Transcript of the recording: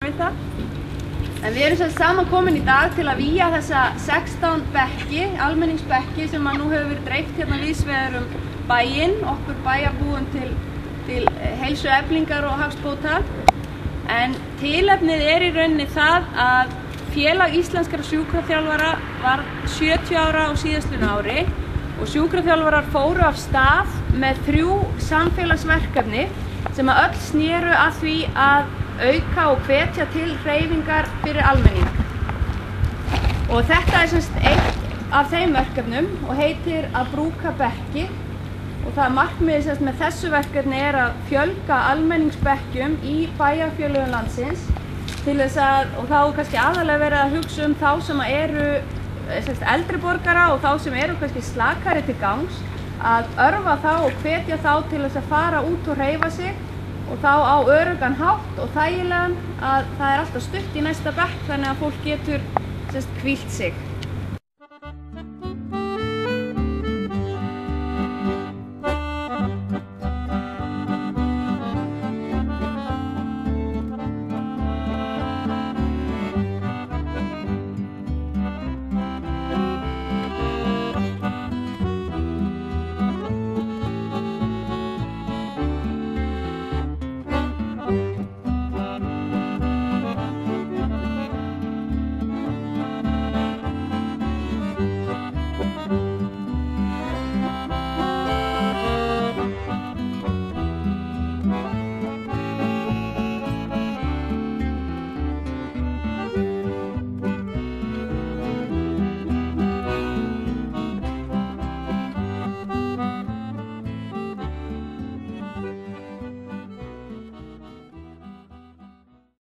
við það. En við erum saman komin í dag til að vígja þessa 16 bekki, almenningsbekki sem nú hefur verið dreift hérna víðsvegar bæinn, okkur bæjarbúum til heilsueflingar og hagsbóta. En tilefnið í rauninni það að Félag íslenskra sjúkraþjálfara var 70 ára á síðastliðnu ári og sjúkraþjálfarar fóru af stað með 3 samfélagsverkefni sem öll sneru að því að auka og hvetja til hreyfingar fyrir almenning. Og þetta eitt af þeim verkefnum og heitir að brúka bekki. Og það markmiðið með þessu verkefni að fjölga almenningsbekkjum í bæjarfélögum landsins til þess að, og þá kannski aðalega verið að hugsa þá sem eru eldri borgara og þá sem eru kannski slakari til gangs, að örva þá og hvetja þá til þess að fara út og hreyfa sig og þá á öruggan hátt og þægilegan að það alltaf stutt í næsta bekk þannig að fólk getur hvílt sig.